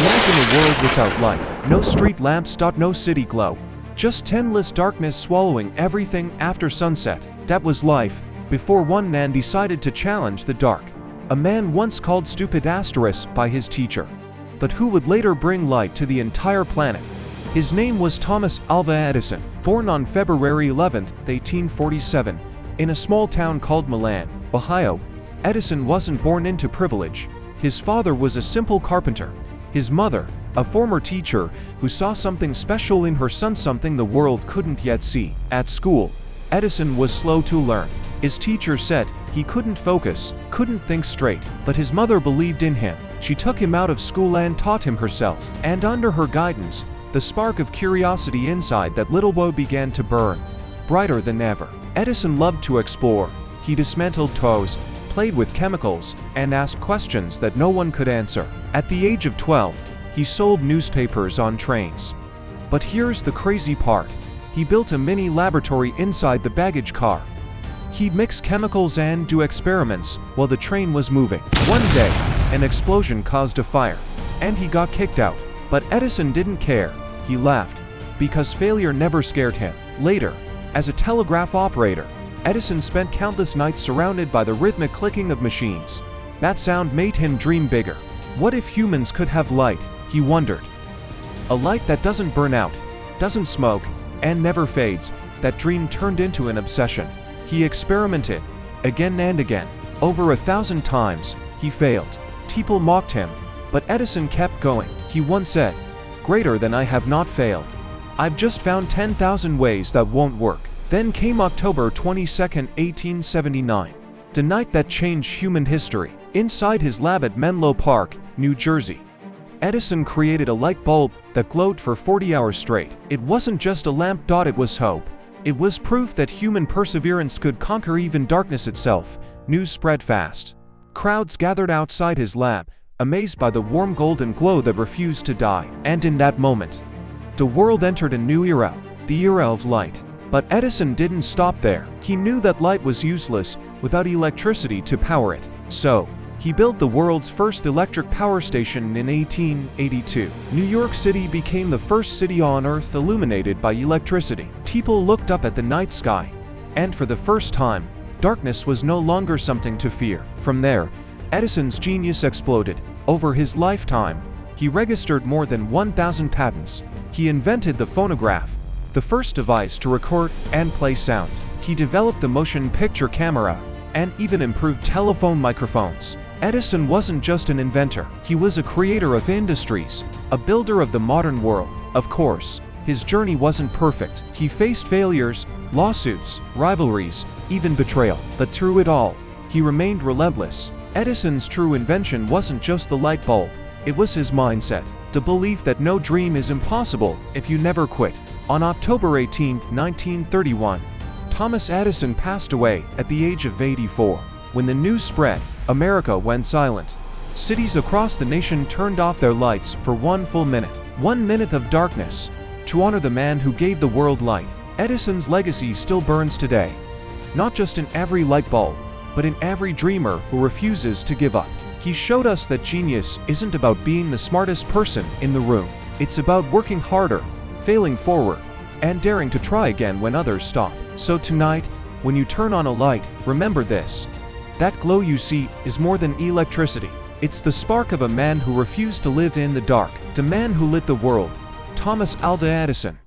Imagine a world without light. No street lamps, no city glow. Just endless darkness swallowing everything after sunset. That was life, before one man decided to challenge the dark. A man once called stupid by his teacher. But who would later bring light to the entire planet? His name was Thomas Alva Edison. Born on February 11, 1847, in a small town called Milan, Ohio, Edison wasn't born into privilege. His father was a simple carpenter. His mother, a former teacher who saw something special in her son, something the world couldn't yet see. At school, Edison was slow to learn. His teacher said he couldn't focus, couldn't think straight, but his mother believed in him. She took him out of school and taught him herself. And under her guidance, the spark of curiosity inside that little boy began to burn, brighter than ever. Edison loved to explore. He dismantled toys, played with chemicals, and asked questions that no one could answer. At the age of 12, he sold newspapers on trains. But here's the crazy part. He built a mini laboratory inside the baggage car. He'd mix chemicals and do experiments while the train was moving. One day, an explosion caused a fire, and he got kicked out. But Edison didn't care. He laughed, because failure never scared him. Later, as a telegraph operator, Edison spent countless nights surrounded by the rhythmic clicking of machines. That sound made him dream bigger. What if humans could have light? He wondered. A light that doesn't burn out, doesn't smoke, and never fades. That dream turned into an obsession. He experimented, again and again. Over 1,000 times, he failed. People mocked him, but Edison kept going. He once said, "Greater than I have not failed. I've just found 10,000 ways that won't work." Then came October 22, 1879, the night that changed human history. Inside his lab at Menlo Park, New Jersey, Edison created a light bulb that glowed for 40 hours straight. It wasn't just a lamp, it was hope. It was proof that human perseverance could conquer even darkness itself. News spread fast. Crowds gathered outside his lab, amazed by the warm golden glow that refused to die. And in that moment, the world entered a new era, the era of light. But Edison didn't stop there. He knew that light was useless without electricity to power it. So, he built the world's first electric power station in 1882. New York City became the first city on Earth illuminated by electricity. People looked up at the night sky, and for the first time, darkness was no longer something to fear. From there, Edison's genius exploded. Over his lifetime, he registered more than 1,000 patents. He invented the phonograph, the first device to record and play sound. He developed the motion picture camera, and even improved telephone microphones. Edison wasn't just an inventor. He was a creator of industries, a builder of the modern world. Of course, his journey wasn't perfect. He faced failures, lawsuits, rivalries, even betrayal. But through it all, he remained relentless. Edison's true invention wasn't just the light bulb. It was his mindset, the belief that no dream is impossible if you never quit. On October 18, 1931, Thomas Edison passed away at the age of 84. When the news spread, America went silent. Cities across the nation turned off their lights for one full minute. 1 minute of darkness, to honor the man who gave the world light. Edison's legacy still burns today, not just in every light bulb, but in every dreamer who refuses to give up. He showed us that genius isn't about being the smartest person in the room. It's about working harder, failing forward, and daring to try again when others stop. So tonight, when you turn on a light, remember this. That glow you see is more than electricity. It's the spark of a man who refused to live in the dark, the man who lit the world, Thomas Alva Edison.